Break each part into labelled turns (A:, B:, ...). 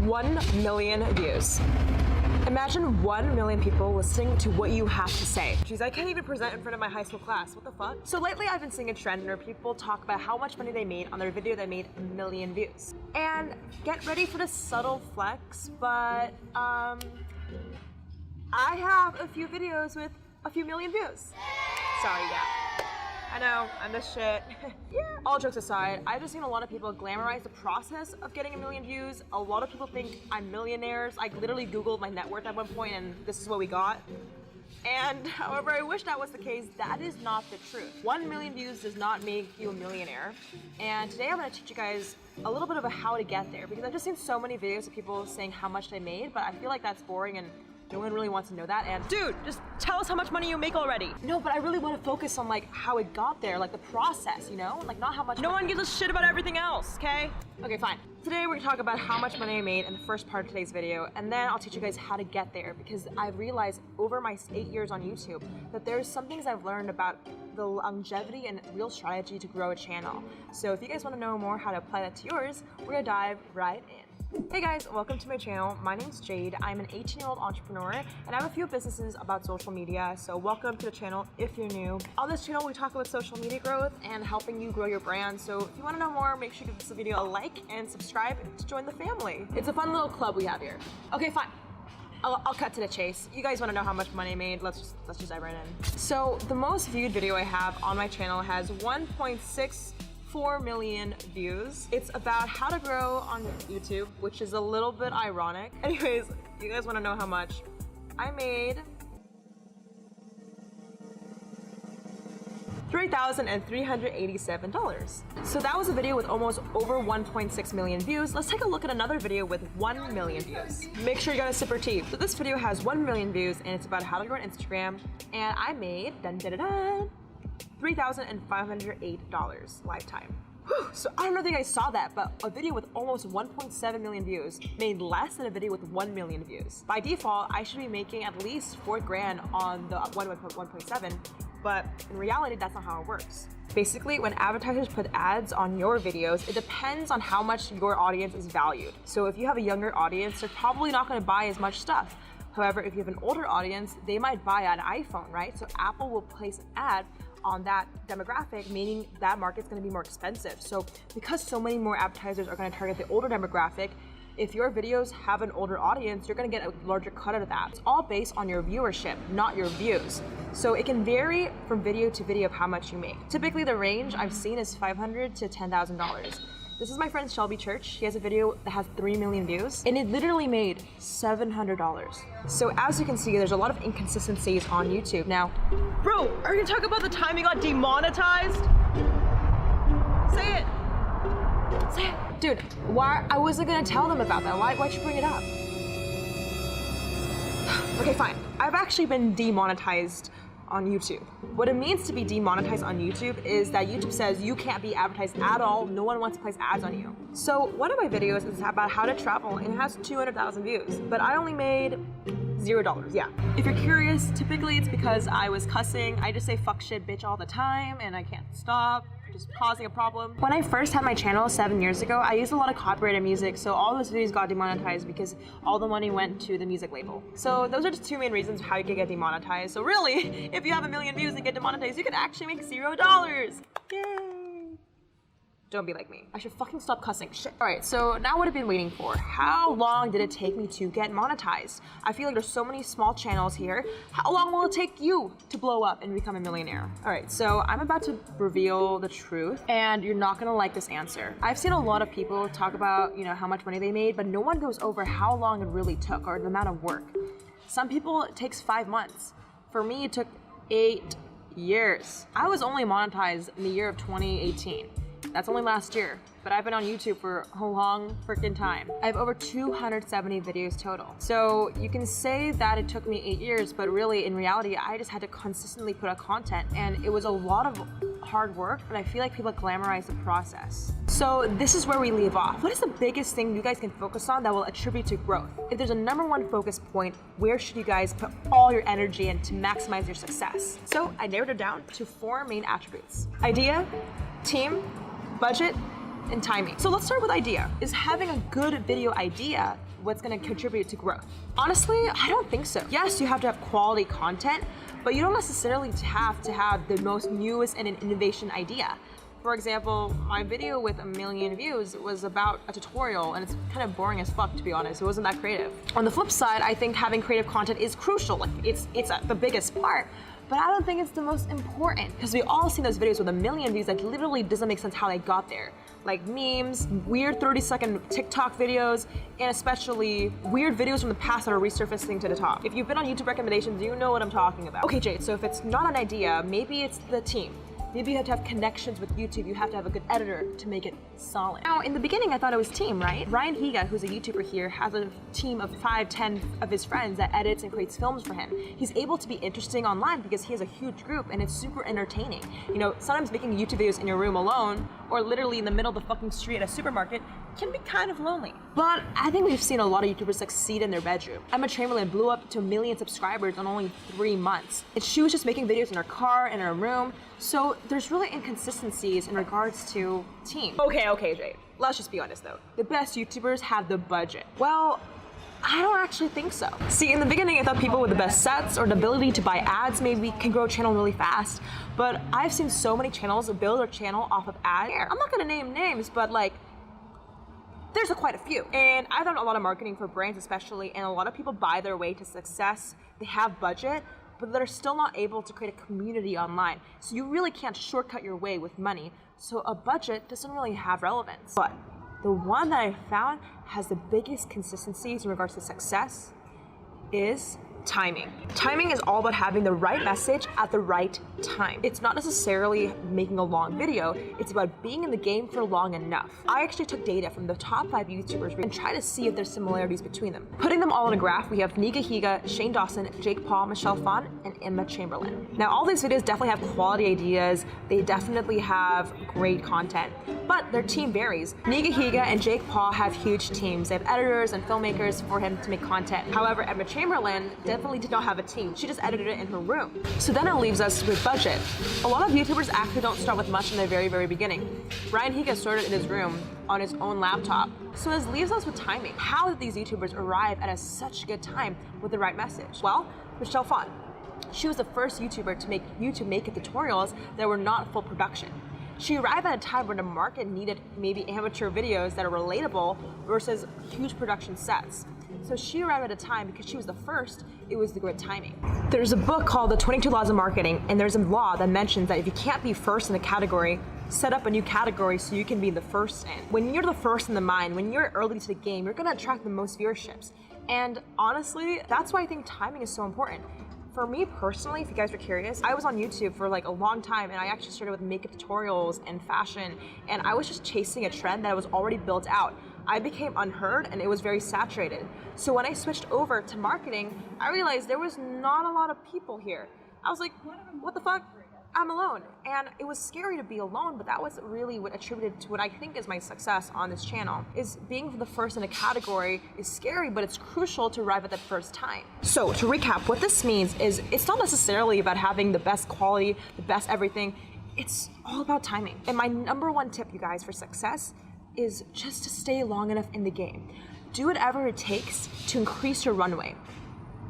A: 1 million views. Imagine 1 million people listening to what you have to say. Jeez, I can't even present in front of my high school class. What the fuck? So lately I've been seeing a trend where people talk about how much money they made on their video that made 1 million views. And get ready for the subtle flex, but I have a few videos with a few million views. Sorry, yeah. I know, I'm the shit. Yeah. All jokes aside, I've just seen a lot of people glamorize the process of getting 1 million views. A lot of people think I'm millionaires. I literally Googled my net worth at one point and this is what we got. And however I wish that was the case, that is not the truth. 1 million views does not make you a millionaire. And today I'm gonna teach you guys a little bit of how to get there, because I've just seen so many videos of people saying how much they made, but I feel like that's boring and no one really wants to know that. And dude, just tell us how much money you make already. No, but I really want to focus on like how it got there, like the process, you know? Like not how much. No one gives a shit about everything else, okay? Okay, fine. Today we're gonna talk about how much money I made in the first part of today's video, and then I'll teach you guys how to get there, because I've realized over my 8 years on YouTube that there's some things I've learned about the longevity and real strategy to grow a channel. So if you guys want to know more how to apply that to yours, we're gonna dive right in. Hey guys, welcome to my channel. My name's Jade. I'm an 18-year-old entrepreneur and I have a few businesses about social media, so welcome to the channel if you're new. On this channel we talk about social media growth and helping you grow your brand, so if you want to know more, make sure to give this video a like and subscribe to join the family. It's a fun little club we have here. Okay, fine. I'll cut to the chase. You guys want to know how much money I made? Let's just dive right in. So the most viewed video I have on my channel has 1.64 million views. It's about how to grow on YouTube, which is a little bit ironic. Anyways, you guys want to know how much? I made $3,387. So that was a video with almost over 1.6 million views. Let's take a look at another video with 1 million views. Make sure you got a sip or tea. So this video has 1 million views and it's about how to grow on Instagram. And I made $3,508 lifetime. Whew. So I don't know if you guys saw that, but a video with almost 1.7 million views made less than a video with 1 million views. By default, I should be making at least $4,000 on the 1.7, but in reality, that's not how it works. Basically, when advertisers put ads on your videos, it depends on how much your audience is valued. So if you have a younger audience, they're probably not gonna buy as much stuff. However, if you have an older audience, they might buy an iPhone, right? So Apple will place an ad on that demographic, meaning that market's gonna be more expensive. So because so many more advertisers are gonna target the older demographic, if your videos have an older audience, you're gonna get a larger cut out of that. It's all based on your viewership, not your views. So it can vary from video to video of how much you make. Typically the range I've seen is $500 to $10,000. This is my friend Shelby Church. She has a video that has 3 million views and it literally made $700. So as you can see, there's a lot of inconsistencies on YouTube. Now, bro, are you gonna talk about the time you got demonetized? Say it. Say it. Dude, why? I wasn't gonna tell them about that. Why'd you bring it up? Okay, fine. I've actually been demonetized on YouTube. What it means to be demonetized on YouTube is that YouTube says you can't be advertised at all. No one wants to place ads on you. So one of my videos is about how to travel and it has 200,000 views, but I only made $0, yeah. If you're curious, typically it's because I was cussing. I just say fuck, shit, bitch all the time and I can't stop. Just causing a problem. When I first had my channel 7 years ago, I used a lot of copyrighted music, so all those videos got demonetized because all the money went to the music label. So those are just 2 main reasons how you can get demonetized. So really, if you have 1 million views and get demonetized, you can actually make $0. Yay! Don't be like me. I should fucking stop cussing. Shit. All right, so now what I've been waiting for. How long did it take me to get monetized? I feel like there's so many small channels here. How long will it take you to blow up and become a millionaire? All right, so I'm about to reveal the truth and you're not gonna like this answer. I've seen a lot of people talk about, you know, how much money they made, but no one goes over how long it really took or the amount of work. Some people, it takes 5 months. For me, it took 8 years. I was only monetized in the year of 2018. That's only last year, but I've been on YouTube for a long freaking time. I have over 270 videos total. So you can say that it took me 8 years, but really in reality, I just had to consistently put out content and it was a lot of hard work, but I feel like people glamorize the process. So this is where we leave off. What is the biggest thing you guys can focus on that will attribute to growth? If there's a #1 focus point, where should you guys put all your energy in to maximize your success? So I narrowed it down to 4 main attributes: idea, team, budget, and timing. So let's start with idea. Is having a good video idea what's gonna contribute to growth? Honestly, I don't think so. Yes, you have to have quality content, but you don't necessarily have to have the most newest and an innovation idea. For example, my video with 1 million views was about a tutorial, and it's kind of boring as fuck, to be honest. It wasn't that creative. On the flip side, I think having creative content is crucial. Like, it's the biggest part, but I don't think it's the most important, because we all seen those videos with 1 million views that literally doesn't make sense how they got there. Like memes, weird 30-second TikTok videos, and especially weird videos from the past that are resurfacing to the top. If you've been on YouTube recommendations, you know what I'm talking about. Okay, Jade, so if it's not an idea, maybe it's the team. Maybe you have to have connections with YouTube. You have to have a good editor to make it solid. Now, in the beginning, I thought it was team, right? Ryan Higa, who's a YouTuber here, has a team of 5, 10 of his friends that edits and creates films for him. He's able to be interesting online because he has a huge group and it's super entertaining. You know, sometimes making YouTube videos in your room alone or literally in the middle of the fucking street at a supermarket can be kind of lonely. But I think we've seen a lot of YouTubers succeed in their bedroom. Emma Chamberlain blew up to 1 million subscribers in only 3 months. And she was just making videos in her car, in her room. So there's really inconsistencies in regards to team. Okay, Jade. Let's just be honest though. The best YouTubers have the budget. Well, I don't actually think so. See, in the beginning, I thought people with the best sets or the ability to buy ads maybe can grow a channel really fast. But I've seen so many channels build their channel off of ads. I'm not gonna name names, but like, there's quite a few. And I've done a lot of marketing for brands especially, and a lot of people buy their way to success. They have budget, but they're still not able to create a community online. So you really can't shortcut your way with money. So a budget doesn't really have relevance. But the one that I found has the biggest consistencies in regards to success is timing. Timing is all about having the right message at the right time. It's not necessarily making a long video, it's about being in the game for long enough. I actually took data from the top 5 YouTubers and tried to see if there's similarities between them. Putting them all in a graph, we have Niga Higa, Shane Dawson, Jake Paul, Michelle Phan, and Emma Chamberlain. Now all these videos definitely have quality ideas, they definitely have great content, but their team varies. Niga Higa and Jake Paul have huge teams. They have editors and filmmakers for him to make content. However, Emma Chamberlain definitely did not have a team. She just edited it in her room. So then it leaves us with budget. A lot of YouTubers actually don't start with much in the very, very beginning. Ryan Higa started in his room on his own laptop. So this leaves us with timing. How did these YouTubers arrive at such a good time with the right message? Well, Michelle Phan. She was the first YouTuber to make YouTube naked tutorials that were not full production. She arrived at a time where the market needed maybe amateur videos that are relatable versus huge production sets. So she arrived at a time because she was the first, it was the good timing. There's a book called The 22 Laws of Marketing, and there's a law that mentions that if you can't be first in a category, set up a new category so you can be the first in. When you're the first in the mind, when you're early to the game, you're gonna attract the most viewerships. And honestly, that's why I think timing is so important. For me personally, if you guys are curious, I was on YouTube for like a long time, and I actually started with makeup tutorials and fashion, and I was just chasing a trend that was already built out. I became unheard and it was very saturated. So when I switched over to marketing, I realized there was not a lot of people here. I was like, what the fuck? I'm alone. And it was scary to be alone, but that was really what attributed to what I think is my success on this channel. Is being the first in a category is scary, but it's crucial to arrive at that first time. So to recap, what this means is it's not necessarily about having the best quality, the best everything. It's all about timing. And my #1 tip, you guys, for success is just to stay long enough in the game. Do whatever it takes to increase your runway.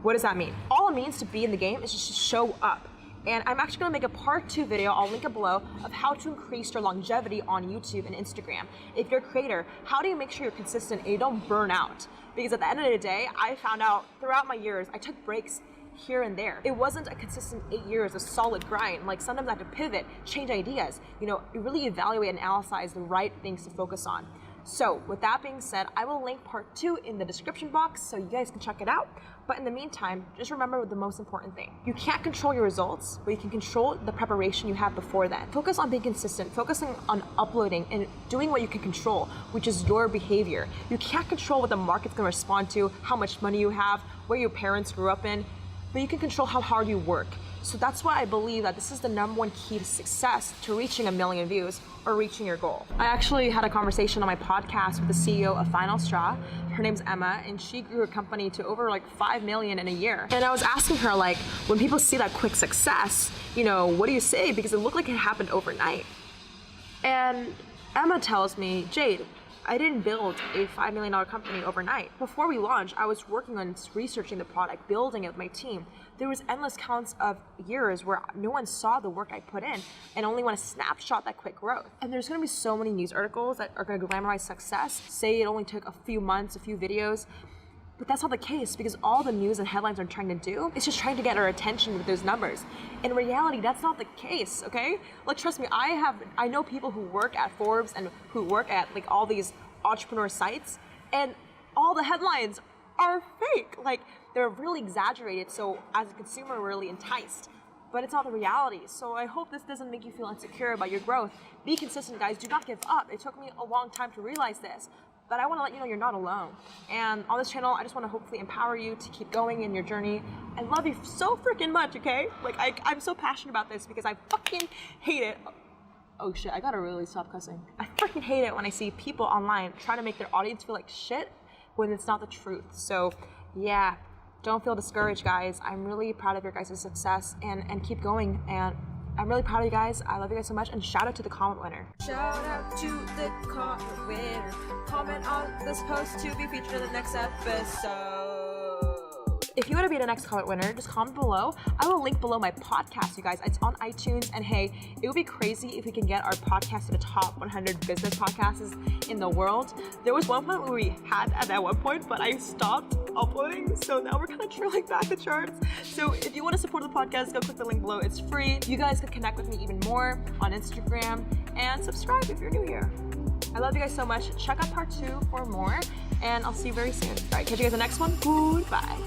A: What does that mean? All it means to be in the game is just to show up. And I'm actually gonna make a part 2 video, I'll link it below, of how to increase your longevity on YouTube and Instagram. If you're a creator, how do you make sure you're consistent and you don't burn out? Because at the end of the day, I found out throughout my years, I took breaks here and there. It wasn't a consistent 8 years of solid grind. Like sometimes I had to pivot, change ideas, you know, really evaluate and analyze the right things to focus on. So with that being said, I will link part 2 in the description box so you guys can check it out. But in the meantime, just remember the most important thing. You can't control your results, but you can control the preparation you have before that. Focus on being consistent, focusing on uploading and doing what you can control, which is your behavior. You can't control what the market's gonna respond to, how much money you have, where your parents grew up in, but you can control how hard you work. So that's why I believe that this is the #1 key to success, to reaching 1 million views or reaching your goal. I actually had a conversation on my podcast with the CEO of Final Straw. Her name's Emma, and she grew her company to over like 5 million in a year. And I was asking her, like, when people see that quick success, you know, what do you say? Because it looked like it happened overnight. And Emma tells me, Jade, I didn't build a $5 million company overnight. Before we launched, I was working on researching the product, building it with my team. There was endless counts of years where no one saw the work I put in and only want to snapshot that quick growth. And there's going to be so many news articles that are going to glamorize success, say it only took a few months, a few videos. But that's not the case, because all the news and headlines are trying to do is just trying to get our attention with those numbers. In reality, that's not the case, okay? Like, trust me, I know people who work at Forbes and who work at like all these entrepreneur sites, and all the headlines are fake. Like, they're really exaggerated, so as a consumer, we're really enticed. But it's not the reality. So I hope this doesn't make you feel insecure about your growth. Be consistent, guys. Do not give up. It took me a long time to realize this. But I want to let you know you're not alone. And on this channel, I just want to hopefully empower you to keep going in your journey. I love you so freaking much, okay? Like, I'm so passionate about this because I fucking hate it. Oh shit, I gotta really stop cussing. I freaking hate it when I see people online try to make their audience feel like shit when it's not the truth. So yeah, don't feel discouraged, guys. I'm really proud of your guys' success, and keep going. And I'm really proud of you guys. I love you guys so much, and shout out to the comment winner. Shout out to the comment winner. Comment on this post to be featured in the next episode. If you want to be the next comment winner, just comment below. I will link below my podcast, you guys. It's on iTunes, and hey, it would be crazy if we can get our podcast to the top 100 business podcasts in the world. There was one point where we had at one point, but I stopped uploading, so now we're kind of trailing back the charts. So if you want to support the podcast, go click the link below. It's free. You guys can connect with me even more on Instagram, and subscribe if you're new here. I love you guys so much. Check out part 2 for more, and I'll see you very soon. All right, catch you guys in the next one. Goodbye.